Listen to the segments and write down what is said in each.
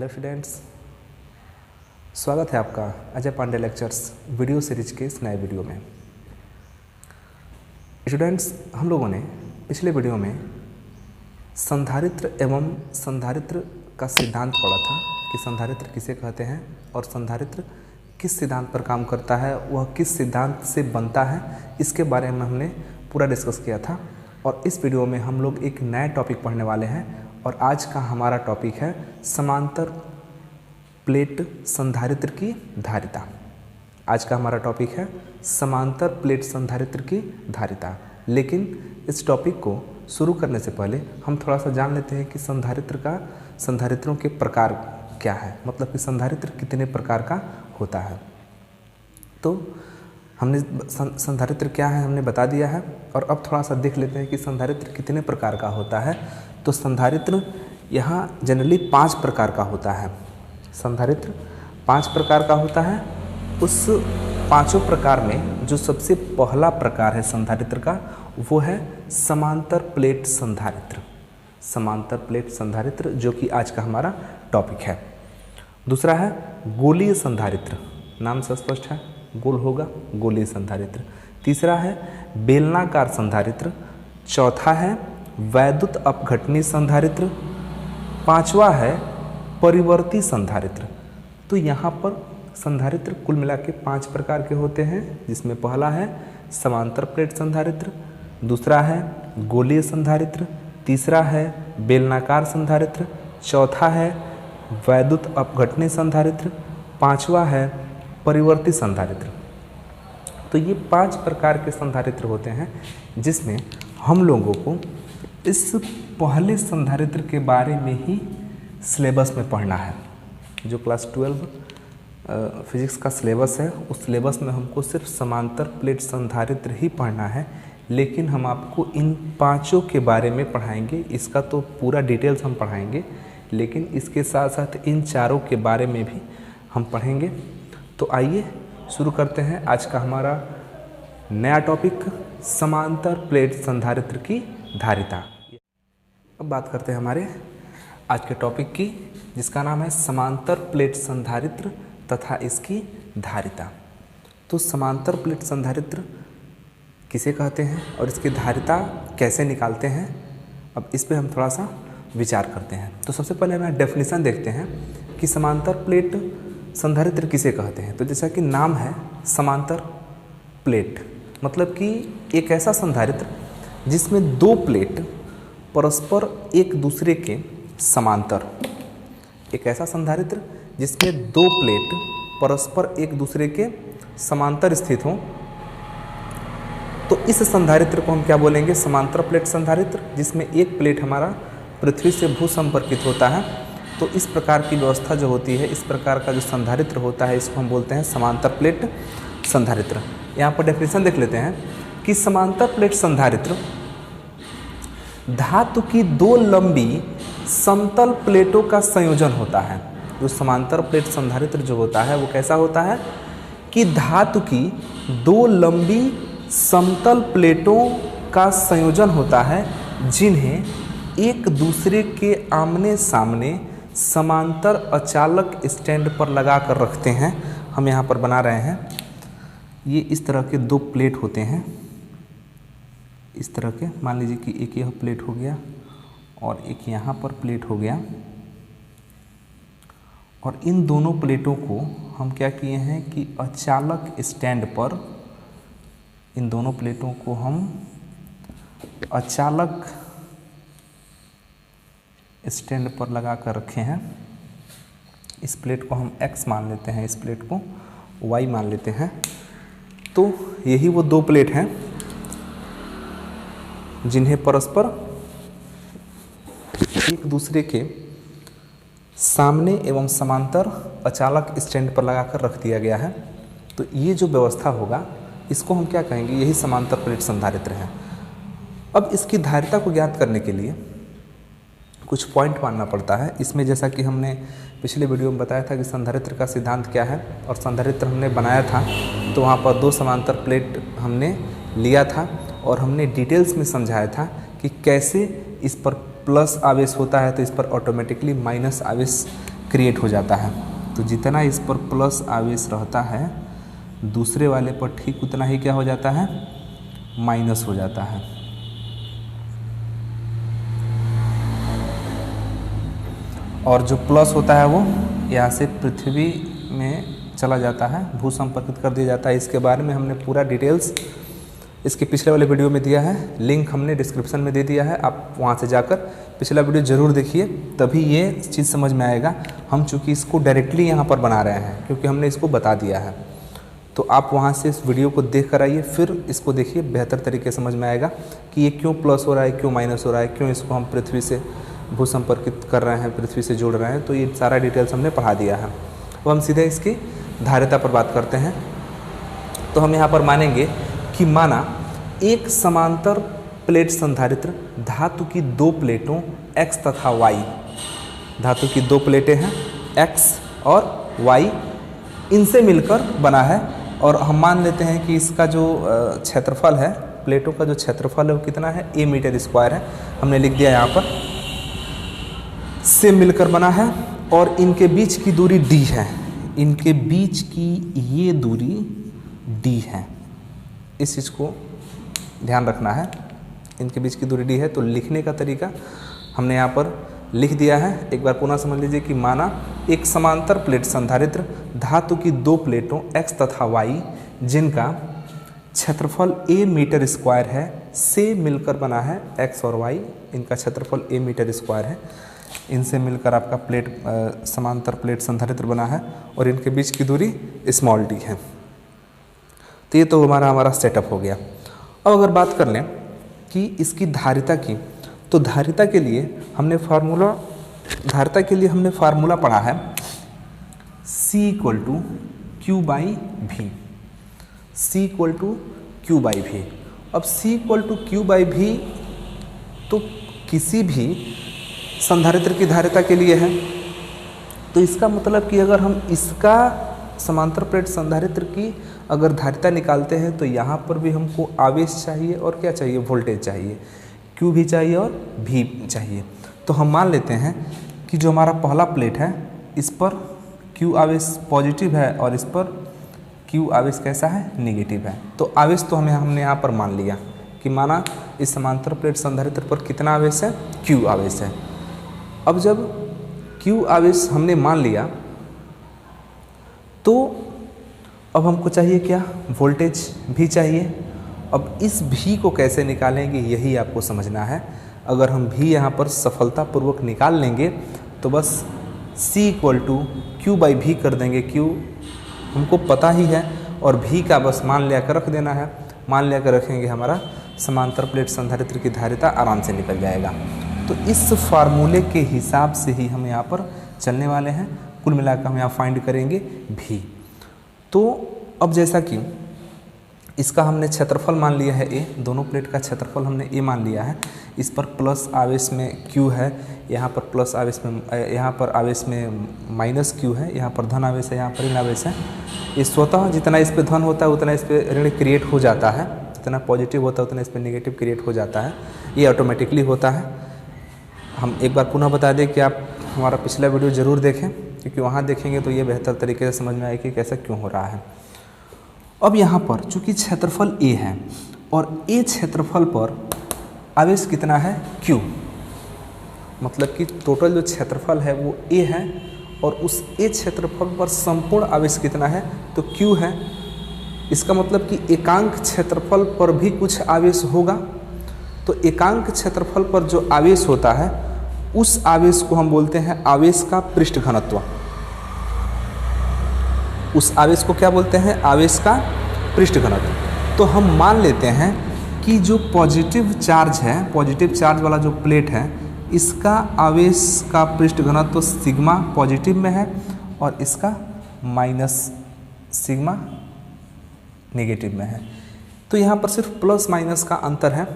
Hello students, स्वागत है आपका Ajay Pandey lectures video series के इस नए वीडियो में। स्टूडेंट्स, हम लोगों ने पिछले वीडियो में संधारित्र एवं संधारित्र का सिद्धांत पढ़ा था कि संधारित्र किसे कहते हैं और संधारित्र किस सिद्धांत पर काम करता है, वह किस सिद्धांत से बनता है, इसके बारे में हमने पूरा डिस्कस किया था। और इस वीडियो में हम लोग एक नया टॉपिक पढ़ने वाले हैं और आज का हमारा टॉपिक है समांतर प्लेट संधारित्र की धारिता। आज का हमारा टॉपिक है समांतर प्लेट संधारित्र की धारिता। लेकिन इस टॉपिक को शुरू करने से पहले हम थोड़ा सा जान लेते हैं कि संधारित्रों के प्रकार क्या है, मतलब कि संधारित्र कितने प्रकार का होता है। तो हमने संधारित्र क्या है हमने बता दिया है और अब थोड़ा सा देख लेते हैं कि संधारित्र कितने प्रकार का होता है। तो संधारित्र यहाँ जनरली 5 प्रकार का होता है। संधारित्र 5 प्रकार का होता है। उस 5 प्रकार में जो सबसे पहला प्रकार है संधारित्र का, वो है समांतर प्लेट संधारित्र। समांतर प्लेट संधारित्र जो कि आज का हमारा टॉपिक है। दूसरा है गोलीय संधारित्र, नाम से स्पष्ट है, गोल होगा, गोलीय संधारित्र। तीसरा है बेलनाकार संधारित्र। चौथा है वैद्युत अपघटनी संधारित्र। 5वां है परिवर्ती संधारित्र। तो यहाँ पर संधारित्र कुल मिला के 5 प्रकार के होते हैं, जिसमें पहला है समांतर प्लेट संधारित्र, दूसरा है गोलीय संधारित्र, तीसरा है बेलनाकार संधारित्र, चौथा है वैद्युत अपघटनी संधारित्र, 5वां है परिवर्ती संधारित्र। तो ये 5 प्रकार के संधारित्र होते हैं, जिसमें हम लोगों को इस पहले संधारित्र के बारे में ही सिलेबस में पढ़ना है। जो क्लास 12 फिजिक्स का सिलेबस है, उस सिलेबस में हमको सिर्फ समांतर प्लेट संधारित्र ही पढ़ना है। लेकिन हम आपको इन 5 के बारे में पढ़ाएंगे। इसका तो पूरा डिटेल्स हम पढ़ाएंगे, लेकिन इसके साथ साथ इन 4 के बारे में भी हम पढ़ेंगे। तो आइए शुरू करते हैं आज का हमारा नया टॉपिक, समांतर प्लेट संधारित्र की धारिता। अब बात करते हैं हमारे आज के टॉपिक की, जिसका नाम है समांतर प्लेट संधारित्र तथा इसकी धारिता। तो समांतर प्लेट संधारित्र किसे कहते हैं और इसकी धारिता कैसे निकालते हैं, अब इस पे हम थोड़ा सा विचार करते हैं। तो सबसे पहले हम डेफिनेशन देखते हैं कि समांतर प्लेट संधारित्र किसे कहते हैं। तो जैसा कि नाम है समांतर प्लेट, मतलब कि एक ऐसा संधारित्र जिसमें 2 प्लेट परस्पर एक दूसरे के समांतर, एक ऐसा संधारित्र जिसमें 2 प्लेट परस्पर एक दूसरे के समांतर स्थित हों, तो इस संधारित्र को हम क्या बोलेंगे, समांतर प्लेट संधारित्र। जिसमें एक प्लेट हमारा पृथ्वी से भू संपर्कित होता है। तो इस प्रकार की व्यवस्था जो होती है, इस प्रकार का जो संधारित्र होता है, इसको हम बोलते हैं समांतर प्लेट संधारित्र। यहाँ पर डेफिनेशन देख लेते हैं कि समांतर प्लेट संधारित्र धातु की 2 लंबी समतल प्लेटों का संयोजन होता है। जो समांतर प्लेट संधारित्र जो होता है वो कैसा होता है कि धातु की 2 लंबी समतल प्लेटों का संयोजन होता है, जिन्हें एक दूसरे के आमने सामने समांतर अचालक स्टैंड पर लगा कर रखते हैं। हम यहाँ पर बना रहे हैं, ये इस तरह के 2 प्लेट होते हैं, इस तरह के। मान लीजिए कि एक यह प्लेट हो गया और एक यहाँ पर प्लेट हो गया, और इन दोनों प्लेटों को हम क्या किए हैं कि अचालक स्टैंड पर, इन दोनों प्लेटों को हम अचालक स्टैंड पर लगा कर रखे हैं। इस प्लेट को हम x मान लेते हैं, इस प्लेट को y मान लेते हैं। तो यही वो 2 प्लेट हैं जिन्हें परस्पर एक दूसरे के सामने एवं समांतर अचालक स्टैंड पर लगाकर रख दिया गया है। तो ये जो व्यवस्था होगा, इसको हम क्या कहेंगे, यही समांतर प्लेट संधारित्र है। अब इसकी धारिता को ज्ञात करने के लिए कुछ पॉइंट मानना पड़ता है। इसमें जैसा कि हमने पिछले वीडियो में बताया था कि संधारित्र का सिद्धांत क्या है, और संधारित्र हमने बनाया था तो वहाँ पर 2 समांतर प्लेट हमने लिया था और हमने डिटेल्स में समझाया था कि कैसे इस पर प्लस आवेश होता है तो इस पर ऑटोमेटिकली माइनस आवेश क्रिएट हो जाता है। तो जितना इस पर प्लस आवेश रहता है दूसरे वाले पर ठीक उतना ही क्या हो जाता है, माइनस हो जाता है। और जो प्लस होता है वो यहाँ से पृथ्वी में चला जाता है, भू संपर्कित कर दिया जाता है। इसके बारे में हमने पूरा डिटेल्स इसके पिछले वाले वीडियो में दिया है, लिंक हमने डिस्क्रिप्शन में दे दिया है, आप वहाँ से जाकर पिछला वीडियो ज़रूर देखिए, तभी ये चीज़ समझ में आएगा। हम चूँकि इसको डायरेक्टली यहाँ पर बना रहे हैं क्योंकि हमने इसको बता दिया है, तो आप वहाँ से इस वीडियो को देख कर आइए, फिर इसको देखिए, बेहतर तरीके समझ में आएगा कि ये क्यों प्लस हो रहा है, क्यों माइनस हो रहा है, क्यों इसको हम पृथ्वी से भू संपर्कित कर रहे हैं, पृथ्वी से जोड़ रहे हैं। तो ये सारा डिटेल्स हमने पढ़ा दिया है। अब हम सीधे इसकी धारिता पर बात करते हैं। तो हम यहाँ पर मानेंगे कि माना एक समांतर प्लेट संधारित्र धातु की दो प्लेटों X तथा Y, धातु की दो प्लेटें हैं X और Y, इनसे मिलकर बना है। और हम मान लेते हैं कि इसका जो क्षेत्रफल है, प्लेटों का जो क्षेत्रफल है वो कितना है, A मीटर स्क्वायर है। हमने लिख दिया यहाँ पर, से मिलकर बना है और इनके बीच की दूरी D है, इनके बीच की ये दूरी D है। इस चीज़ को ध्यान रखना है, इनके बीच की दूरी D है। तो लिखने का तरीका हमने यहाँ पर लिख दिया है। एक बार पुनः समझ लीजिए कि माना एक समांतर प्लेट संधारित्र धातु की दो प्लेटों X तथा Y जिनका क्षेत्रफल A मीटर स्क्वायर है से मिलकर बना है। X और Y इनका क्षेत्रफल A मीटर स्क्वायर है, इनसे मिलकर आपका प्लेट समांतर प्लेट संधारित्र बना है और इनके बीच की दूरी स्मॉल d है। तो ये तो हमारा सेटअप हो गया। अब अगर बात कर लें कि इसकी धारिता की, तो धारिता के लिए हमने फार्मूला पढ़ा है C = Q/V, C = Q/V। अब C = Q/V तो किसी भी संधारित्र की धारिता के लिए है। तो इसका मतलब कि अगर हम इसका समांतर प्लेट संधारित्र की अगर धारिता निकालते हैं तो यहाँ पर भी हमको आवेश चाहिए और क्या चाहिए, वोल्टेज चाहिए, Q भी चाहिए और V चाहिए। तो हम मान लेते हैं कि जो हमारा पहला प्लेट है इस पर Q आवेश पॉजिटिव है और इस पर Q आवेश कैसा है, निगेटिव है। तो आवेश तो हमने यहाँ पर मान लिया कि माना इस समांतर प्लेट संधारित्र पर कितना आवेश है, Q आवेश है। अब जब Q आवेश हमने मान लिया तो अब हमको चाहिए क्या, वोल्टेज भी चाहिए। अब इस V को कैसे निकालेंगे यही आपको समझना है। अगर हम V यहाँ पर सफलतापूर्वक निकाल लेंगे तो बस C = Q/V कर देंगे। Q हमको पता ही है और V का बस मान लिया कर रख देना है। मान लिया कर रखेंगे, हमारा समांतर प्लेट संधारित्र की धारिता आराम से निकल जाएगा। तो इस फार्मूले के हिसाब से ही हम यहाँ पर चलने वाले हैं। कुल मिलाकर हम यहाँ फाइंड करेंगे V। तो अब जैसा कि इसका हमने क्षेत्रफल मान लिया है A, दोनों प्लेट का क्षेत्रफल हमने A मान लिया है। इस पर प्लस आवेश में Q है, यहाँ पर प्लस आवेश में, यहाँ पर आवेश में माइनस Q है, यहाँ पर धन आवेश है, यहाँ पर ऋण आवेश है। ये स्वतः जितना इस पर धन होता है उतना इस पर ऋण क्रिएट हो जाता है, जितना पॉजिटिव होता है उतना इस पर नेगेटिव क्रिएट हो जाता है। ये ऑटोमेटिकली होता है। हम एक बार पुनः बता दें कि आप हमारा पिछला वीडियो ज़रूर देखें, क्योंकि वहाँ देखेंगे तो ये बेहतर तरीके से समझ में आएगी कि ऐसा क्यों हो रहा है। अब यहाँ पर चूँकि क्षेत्रफल A है और A क्षेत्रफल पर आवेश कितना है, Q, मतलब कि टोटल जो क्षेत्रफल है वो A है और उस A क्षेत्रफल पर संपूर्ण आवेश कितना है, तो Q है। इसका मतलब कि एकांक क्षेत्रफल पर भी कुछ आवेश होगा। तो एकांक क्षेत्रफल पर जो आवेश होता है उस आवेश को हम बोलते हैं आवेश का पृष्ठ घनत्व। उस आवेश को क्या बोलते हैं, आवेश का पृष्ठ घनत्व। तो हम मान लेते हैं कि जो पॉजिटिव चार्ज है, पॉजिटिव चार्ज वाला जो प्लेट है, इसका आवेश का पृष्ठ घनत्व सिग्मा पॉजिटिव में है और इसका माइनस सिग्मा नेगेटिव में है। तो यहाँ पर सिर्फ प्लस माइनस का अंतर है,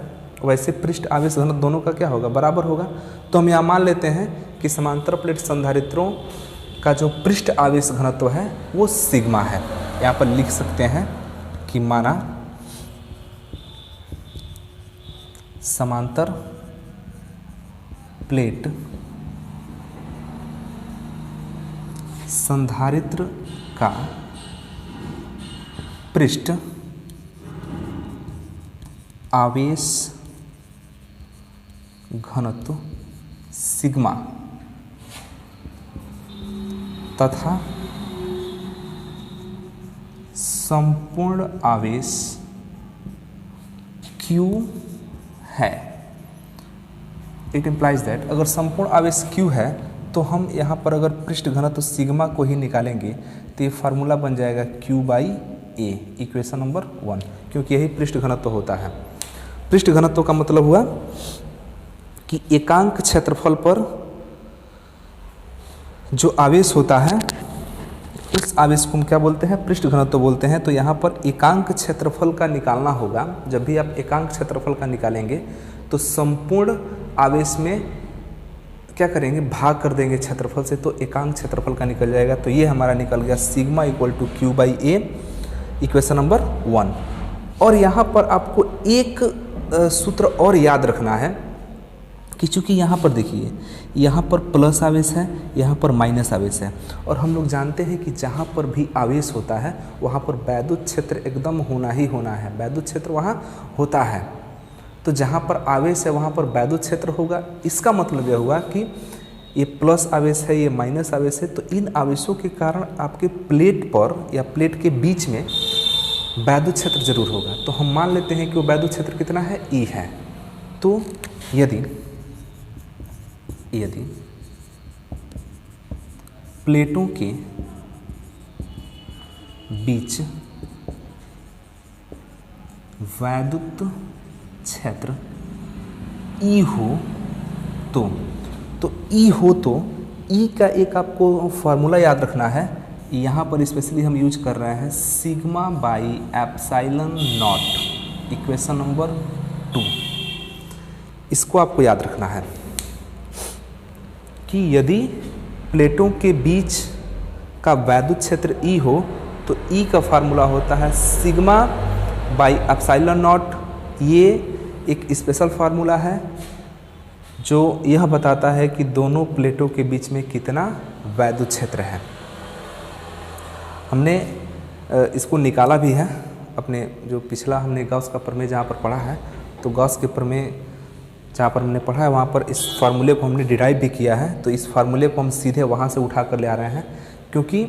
वैसे पृष्ठ आवेश घनत्व दोनों का क्या होगा, बराबर होगा। तो हम यहाँ मान लेते हैं कि समांतर प्लेट संधारित्रों का जो पृष्ठ आवेश घनत्व है वो सिग्मा है। यहाँ पर लिख सकते हैं कि माना समांतर प्लेट संधारित्र का पृष्ठ आवेश घनत्व सिग्मा तथा संपूर्ण आवेश Q है। इट इम्प्लाइज दैट अगर संपूर्ण आवेश Q है तो हम यहाँ पर अगर पृष्ठ घनत्व सिग्मा को ही निकालेंगे तो ये फार्मूला बन जाएगा Q/A, इक्वेशन नंबर 1, क्योंकि यही पृष्ठ घनत्व होता है। पृष्ठ घनत्व का मतलब हुआ कि एकांक क्षेत्रफल पर जो आवेश होता है उस आवेश को हम क्या बोलते हैं, पृष्ठ घनत्व बोलते हैं। तो यहाँ पर एकांक क्षेत्रफल का निकालना होगा। जब भी आप एकांक क्षेत्रफल का निकालेंगे तो संपूर्ण आवेश में क्या करेंगे, भाग कर देंगे क्षेत्रफल से, तो एकांक क्षेत्रफल का निकल जाएगा। तो ये हमारा निकल गया sigma equal to Q/A, equation number 1। और यहाँ पर आपको एक सूत्र और याद रखना है कि चूँकि यहाँ पर देखिए, यहाँ पर प्लस आवेश है, यहाँ पर माइनस आवेश है, और हम लोग जानते हैं कि जहाँ पर भी आवेश होता है वहाँ पर वैद्युत क्षेत्र एकदम होना ही होना है, वैद्युत क्षेत्र वहाँ होता है। तो जहाँ पर आवेश है वहाँ पर वैद्युत क्षेत्र होगा। इसका मतलब यह हुआ कि ये प्लस आवेश है, ये माइनस आवेश है, तो इन आवेशों के कारण आपके प्लेट पर या प्लेट के बीच में वैद्युत क्षेत्र जरूर होगा। तो हम मान लेते हैं कि वो वैद्युत क्षेत्र कितना है, E है। तो यदि प्लेटों के बीच वैद्युत क्षेत्र E हो तो E हो तो E का एक आपको फॉर्मूला याद रखना है। यहाँ पर स्पेशली हम यूज कर रहे हैं sigma by epsilon not, equation number 2। इसको आपको याद रखना है कि यदि प्लेटों के बीच का वैद्युत क्षेत्र E हो तो E का फार्मूला होता है सिग्मा बाई एप्सिलॉन नॉट। ये एक स्पेशल फार्मूला है जो यह बताता है कि दोनों प्लेटों के बीच में कितना वैद्युत क्षेत्र है। हमने इसको निकाला भी है अपने जो पिछला हमने गॉस का प्रमेय जहाँ पर पढ़ा है, तो गॉस के प्रमेय जहाँ पर हमने पढ़ा है वहाँ पर इस फार्मूले को हमने डिराइव भी किया है। तो इस फार्मूले को हम सीधे वहाँ से उठा कर ले आ रहे हैं, क्योंकि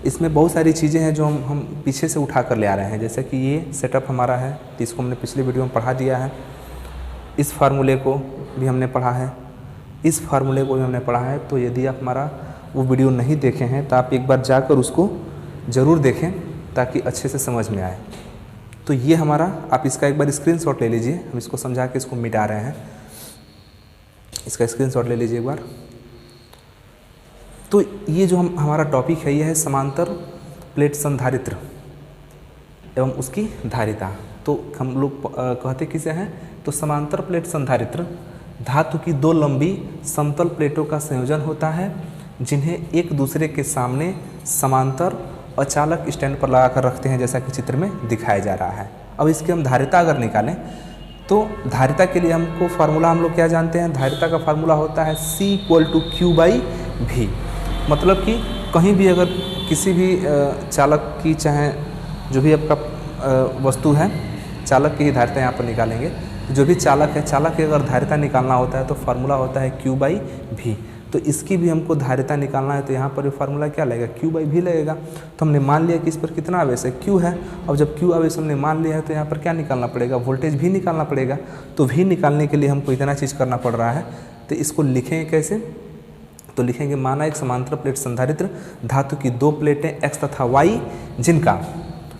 इसमें बहुत सारी चीज़ें हैं जो हम पीछे से उठा कर ले आ रहे हैं। जैसे कि ये सेटअप हमारा है, तो इसको हमने पिछले वीडियो में पढ़ा दिया है। इस फार्मूले को भी हमने पढ़ा है, इस फार्मूले को भी हमने पढ़ा है। तो यदि आप हमारा वो वीडियो नहीं देखे हैं तो आप एक बार जाकर उसको ज़रूर देखें ताकि अच्छे से समझ में आए। तो ये हमारा, आप इसका एक बार स्क्रीनशॉट ले लीजिए, हम इसको समझा के इसको मिटा रहे हैं। इसका स्क्रीनशॉट ले लीजिए एक बार। तो ये जो हमारा टॉपिक है ये है समांतर प्लेट संधारित्र एवं उसकी धारिता। तो हम लोग कहते किसे हैं, तो समांतर प्लेट संधारित्र धातु की दो लंबी समतल प्लेटों का संयोजन होता है जिन्हें एक दूसरे के सामने समांतर अचालक स्टैंड पर लगाकर रखते हैं, जैसा कि चित्र में दिखाया जा रहा है। अब इसकी हम धारिता अगर निकालें तो धारिता के लिए हमको फार्मूला हम लोग क्या जानते हैं, धारिता का फार्मूला होता है C = Q/V। मतलब कि कहीं भी अगर किसी भी चालक की, चाहे जो भी आपका वस्तु है, चालक की ही धारिता यहाँ पर निकालेंगे। जो भी चालक है, चालक की अगर धारिता निकालना होता है तो फार्मूला होता है Q/V। तो इसकी भी हमको धारिता निकालना है तो यहाँ पर फार्मूला क्या लगेगा, Q/V लगेगा। तो हमने मान लिया कि इस पर कितना आवेश है, Q है। अब जब Q आवेश हमने मान लिया है तो यहाँ पर क्या निकालना पड़ेगा, वोल्टेज V निकालना पड़ेगा। तो V निकालने के लिए हमको इतना चीज़ करना पड़ रहा है। तो इसको लिखेंगे कैसे, तो लिखेंगे माना एक समांतर प्लेट संधारित्र धातु की दो प्लेटें X तथा Y जिनका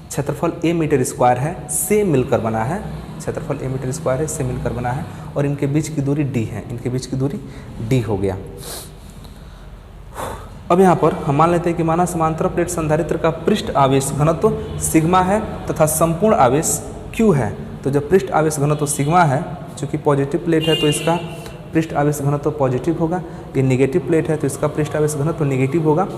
क्षेत्रफल A मीटर स्क्वायर है से मिलकर बना है, क्षेत्रफल A मीटर स्क्वायर है से मिलकर बना है, और इनके बीच की दूरी D है, इनके बीच की दूरी D हो गया। अब यहाँ पर हम मान लेते हैं कि माना समांतर प्लेट संधारित्र का पृष्ठ आवेश घनत्व सिग्मा है तथा संपूर्ण आवेश Q है। तो जब पृष्ठ आवेश घनत्व सिग्मा है, चूँकि पॉजिटिव प्लेट है तो इसका पृष्ठ आवेश घनत्व पॉजिटिव होगा, ये नेगेटिव प्लेट है तो इसका पृष्ठ आवेश घनत्व नेगेटिव होगा।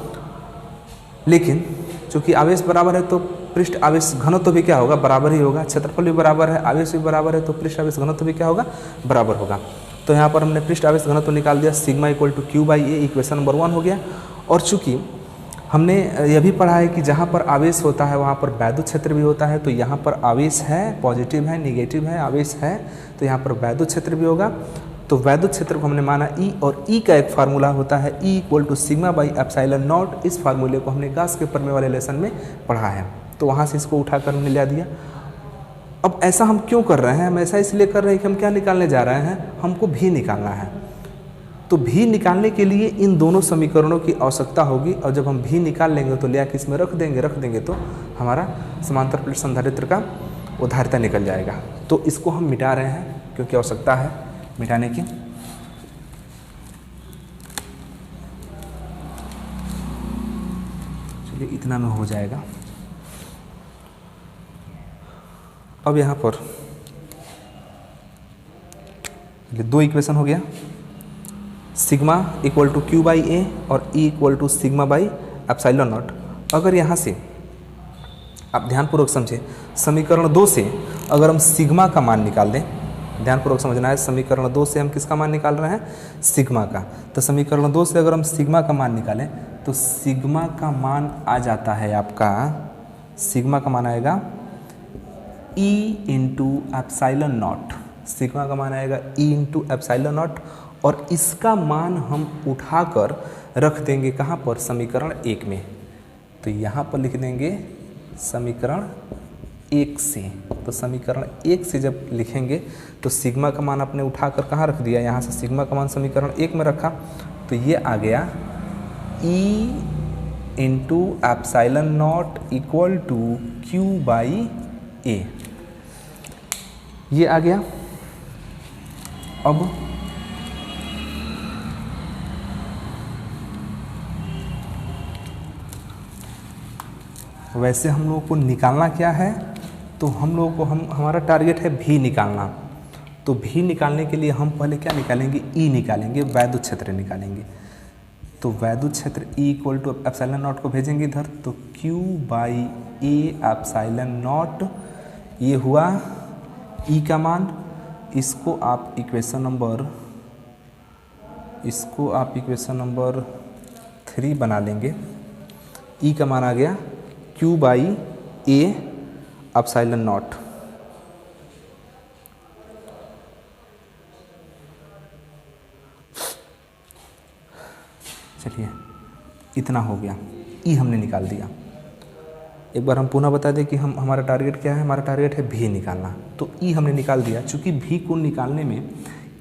लेकिन चूँकि आवेश बराबर है तो पृष्ठ आवेश घनत्व भी क्या होगा, बराबर ही होगा। क्षेत्रफल भी बराबर है, आवेश भी बराबर है, तो पृष्ठ आवेश घनत्व भी क्या होगा, बराबर होगा। तो यहाँ पर हमने पृष्ठ आवेश घनत्व निकाल दिया, सिग्मा = Q/A, इक्वेशन नंबर 1 हो गया। और चूँकि हमने यह भी पढ़ा है कि जहाँ पर आवेश होता है वहाँ पर वैद्युत क्षेत्र भी होता है। तो यहाँ पर आवेश है, पॉजिटिव है, नेगेटिव है, आवेश है, तो यहाँ पर वैद्युत क्षेत्र भी होगा। तो वैद्युत क्षेत्र को हमने माना E, और E का एक फार्मूला होता है E = sigma by epsilon not. इस फार्मूले को हमने गाउस के प्रमेय वाले लेसन में पढ़ा है, तो वहाँ से इसको उठाकर हमने ले दिया। अब ऐसा हम क्यों कर रहे हैं? हम ऐसा इसलिए कर रहे हैं कि हम क्या निकालने जा रहे हैं, हमको भी निकालना है। तो भी निकालने के लिए इन दोनों समीकरणों की आवश्यकता होगी, और जब हम भी निकाल लेंगे तो ले किस में रख देंगे तो हमारा समांतर प्लेट संधारित्र का उधारिता निकल जाएगा। तो इसको हम मिटा रहे हैं क्योंकि आवश्यकता है मिटाने की। चलिए इतना में हो जाएगा। अब यहाँ पर दो इक्वेशन हो गया, सिग्मा = Q/A और E = sigma by epsilon not. अगर यहाँ से आप ध्यानपूर्वक समझें, समीकरण 2 से अगर हम सिग्मा का मान निकाल दें, ध्यानपूर्वक समझना है, समीकरण 2 से हम किसका मान निकाल रहे हैं? सिग्मा का। तो समीकरण 2 से अगर हम सिग्मा का मान निकालें तो सिग्मा का मान आ जाता है आपका, सिग्मा का मान आएगा E × एप्सिलॉन नॉट। सिग्मा का मान आएगा E × एप्सिलॉन नॉट, और इसका मान हम उठाकर रख देंगे कहाँ पर? समीकरण 1 में। तो यहाँ पर लिख देंगे समीकरण 1 से। तो समीकरण 1 से जब लिखेंगे तो सिग्मा का मान आपने उठाकर कहाँ रख दिया? यहाँ से सिग्मा का मान समीकरण 1 में रखा, तो ये आ गया E × एप्सिलॉन नॉट = Q/A। ये आ गया। अब वैसे हम लोगों को निकालना क्या है? तो हम लोगों को हमारा टारगेट है भी निकालना। तो भी निकालने के लिए हम पहले क्या निकालेंगे? E निकालेंगे, वैद्युत क्षेत्र निकालेंगे। तो वैद्युत क्षेत्र E = एप्सिलॉन नॉट को भेजेंगे इधर, तो Q/A एप्सिलॉन नॉट, ये हुआ E का मान। इसको आप इक्वेशन नंबर 3 बना लेंगे। E का मान आ गया Q/A एप्सिलॉन नॉट। चलिए इतना हो गया, E हमने निकाल दिया। एक बार हम पुनः बता दें कि हमारा टारगेट क्या है? हमारा टारगेट है भी निकालना। तो E हमने निकाल दिया। चूँकि भी को निकालने में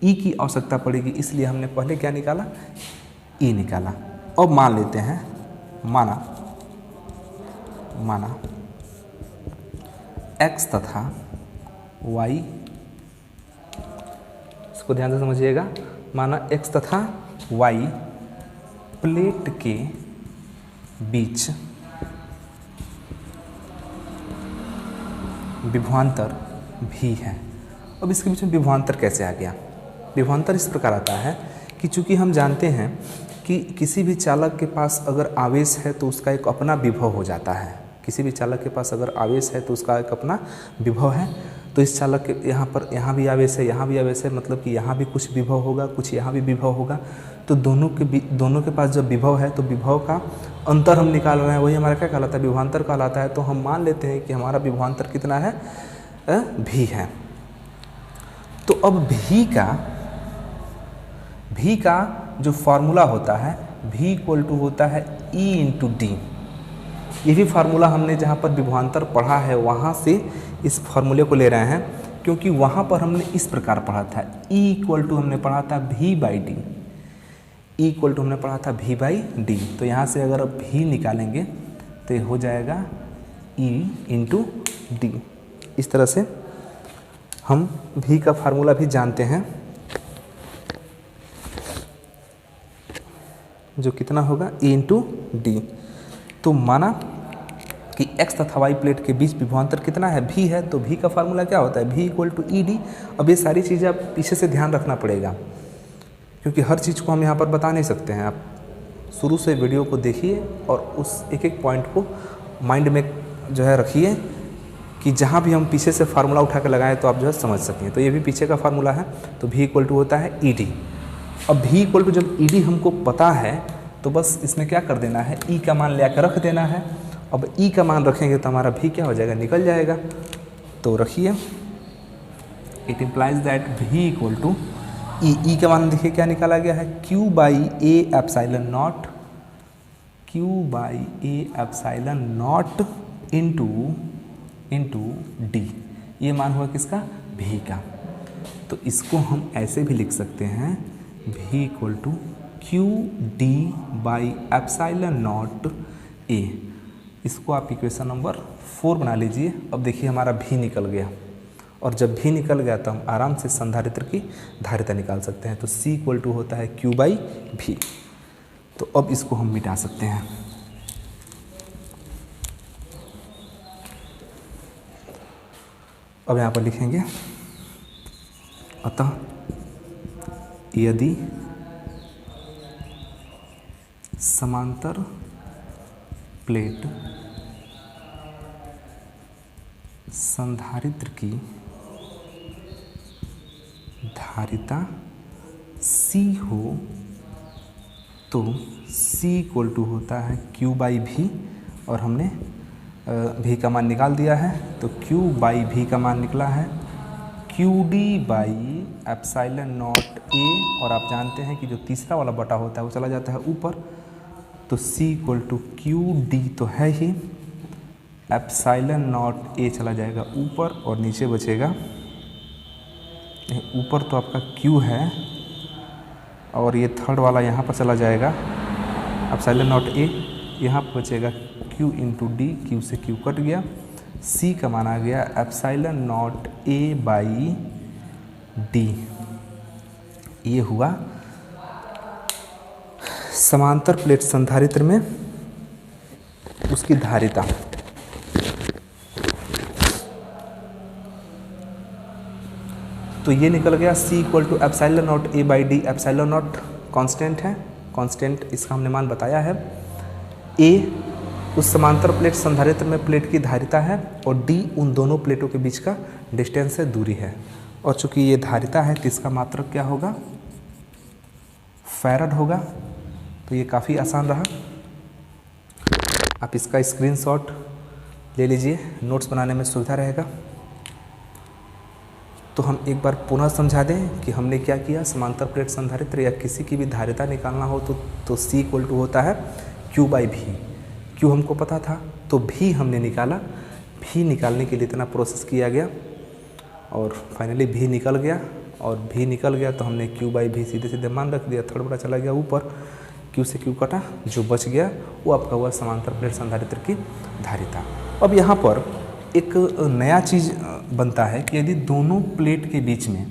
E की आवश्यकता पड़ेगी, इसलिए हमने पहले क्या निकाला? E निकाला। अब मान लेते हैं, माना x तथा y, इसको ध्यान से समझिएगा, माना x तथा y प्लेट के बीच विभवांतर भी है। अब इसके बीच में विभवांतर कैसे आ गया? विभवांतर इस प्रकार आता है कि चूंकि हम जानते हैं कि किसी भी चालक के पास अगर आवेश है तो उसका एक अपना विभव हो जाता है। किसी भी चालक के पास अगर आवेश है तो उसका एक अपना विभव है। तो इस चालक के यहाँ भी आवेश है, यहाँ भी आवेश है, मतलब कि यहाँ भी कुछ विभव होगा, कुछ यहाँ भी विभव होगा। तो दोनों के पास जब विभव है तो विभव का अंतर हम निकाल रहे हैं, वही हमारा क्या कहलाता है? विभवांतर कहलाता है। तो हम मान लेते हैं कि हमारा विभवांतर कितना है? भी है। तो अब भी का जो फॉर्मूला होता है, भी = होता है E × D। ये भी फार्मूला हमने जहाँ पर विभवांतर पढ़ा है वहाँ से इस फार्मूले को ले रहे हैं, क्योंकि वहाँ पर हमने इस प्रकार पढ़ा था। E = हमने पढ़ा था V/D। E = हमने पढ़ा था V/D। तो यहाँ से अगर भी निकालेंगे तो ये हो जाएगा E × D। इस तरह से हम भी का फार्मूला भी जानते हैं, जो कितना होगा? E × D। तो माना कि x तथा y प्लेट के बीच विभवांतर कितना है? भी है। तो भी का फार्मूला क्या होता है? भी = ED। अब ये सारी चीज़ें आप पीछे से ध्यान रखना पड़ेगा, क्योंकि हर चीज़ को हम यहाँ पर बता नहीं सकते हैं। आप शुरू से वीडियो को देखिए और उस एक पॉइंट को माइंड में जो है रखिए कि जहाँ भी हम पीछे से फार्मूला उठा कर लगाएं तो आप जो है समझ सकें। तो ये भी पीछे का फार्मूला है। तो भी = होता है ED। अब भी जब ED हमको पता है तो बस इसमें क्या कर देना है, ई का मान ले आकर रख देना है। अब ई का मान रखेंगे तो हमारा भी क्या हो जाएगा, निकल जाएगा। तो रखिए, इट इम्प्लाइज दैट भी इक्वल टू ई का मान देखिए क्या निकाला गया है, Q by A epsilon not, Q by A epsilon not into D. ये मान हुआ किसका, भी का। तो इसको हम ऐसे भी लिख सकते हैं, भी equal to Q D by epsilon not A. इसको आप इक्वेशन नंबर 4 बना लीजिए। अब देखिए हमारा भी निकल गया, और जब भी निकल गया तो हम आराम से संधारित्र की धारिता निकाल सकते हैं। तो C इक्वल टू होता है Q बाई भी। तो अब इसको हम मिटा सकते हैं। अब यहाँ पर लिखेंगे, अतः यदि समांतर प्लेट संधारित्र की धारिता C हो तो C इक्वल टू होता है Q बाई भी, और हमने भी का मान निकाल दिया है। तो Q बाई भी का मान निकला है Q D by epsilon not ए, और आप जानते हैं कि जो तीसरा वाला बटा होता है वो चला जाता है ऊपर। तो C equal to Q D तो है ही, एप्साइलन नॉट ए चला जाएगा ऊपर, और नीचे बचेगा, ऊपर तो आपका Q है और ये थर्ड वाला यहाँ पर चला जाएगा एप्साइलन नॉट ए, यहाँ पर बचेगा Q इंटू डी, Q से Q कट गया, C का मान आ गया epsilon not A by D. ये हुआ समांतर प्लेट संधारित्र में उसकी धारिता। तो ये निकल गया C equal to epsilon not A by D. Epsilon not constant है, कांस्टेंट इसका हमने मान बताया है। ए उस समांतर प्लेट संधारित्र में प्लेट की धारिता है, और डी उन दोनों प्लेटों के बीच का डिस्टेंस है, दूरी है। और चूंकि ये धारिता है तो इसका मात्रक क्या होगा, फैराड होगा। तो ये काफ़ी आसान रहा, आप इसका स्क्रीनशॉट ले लीजिए, नोट्स बनाने में सुविधा रहेगा। तो हम एक बार पुनः समझा दें कि हमने क्या किया, समांतर प्लेट संधारित्र या किसी की भी धारिता निकालना हो तो C इक्वल टू होता है Q बाई भी। Q हमको पता था तो भी हमने निकाला, भी निकालने के लिए इतना प्रोसेस किया गया, और फाइनली भी निकल गया। और भी निकल गया तो हमने Q बाई भी सीधे सीधे मान रख दिया, थर्ड बड़ा चला गया ऊपर, Q से Q कटा, जो बच गया वो आपका हुआ समांतर प्लेट संधारित्र की धारिता। अब यहाँ पर एक नया चीज़ बनता है कि यदि दोनों प्लेट के बीच में,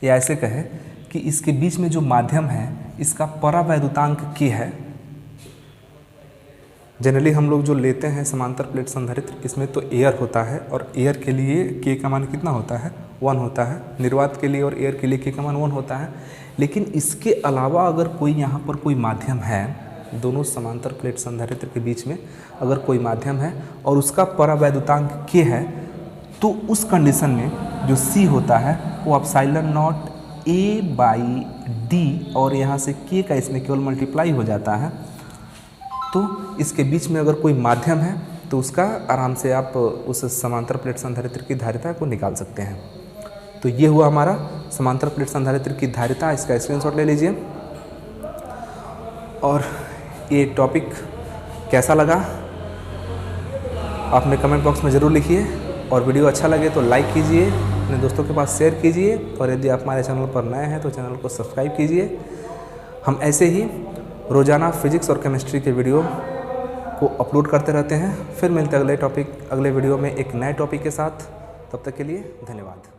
या ऐसे कहें कि इसके बीच में जो माध्यम है इसका परावैद्युतांक K है। जनरली हम लोग जो लेते हैं समांतर प्लेट संधारित्र, इसमें तो एयर होता है, और एयर के लिए K का मान कितना होता है, 1 होता है। निर्वात के लिए और एयर के लिए K का मान 1 होता है। लेकिन इसके अलावा अगर कोई यहाँ पर कोई माध्यम है, दोनों समांतर प्लेट संधारित्र के बीच में अगर कोई माध्यम है और उसका परावैद्युतांक K है, तो उस कंडीशन में जो C होता है वो epsilon not A by D, और यहाँ से K का इसमें केवल मल्टीप्लाई हो जाता है। तो इसके बीच में अगर कोई माध्यम है तो उसका आराम से आप उस समांतर प्लेट संधारित्र की धारिता को निकाल सकते हैं। तो ये हुआ हमारा समांतर प्लेट संधारित्र की धारिता। इसका स्क्रीनशॉट ले लीजिए। और ये टॉपिक कैसा लगा आपने कमेंट बॉक्स में ज़रूर लिखिए, और वीडियो अच्छा लगे तो लाइक कीजिए, अपने दोस्तों के पास शेयर कीजिए, और यदि आप हमारे चैनल पर नए हैं तो चैनल को सब्सक्राइब कीजिए। हम ऐसे ही रोज़ाना फिजिक्स और केमिस्ट्री के वीडियो को अपलोड करते रहते हैं। फिर मिलते हैं अगले वीडियो में एक नए टॉपिक के साथ। तब तक के लिए धन्यवाद।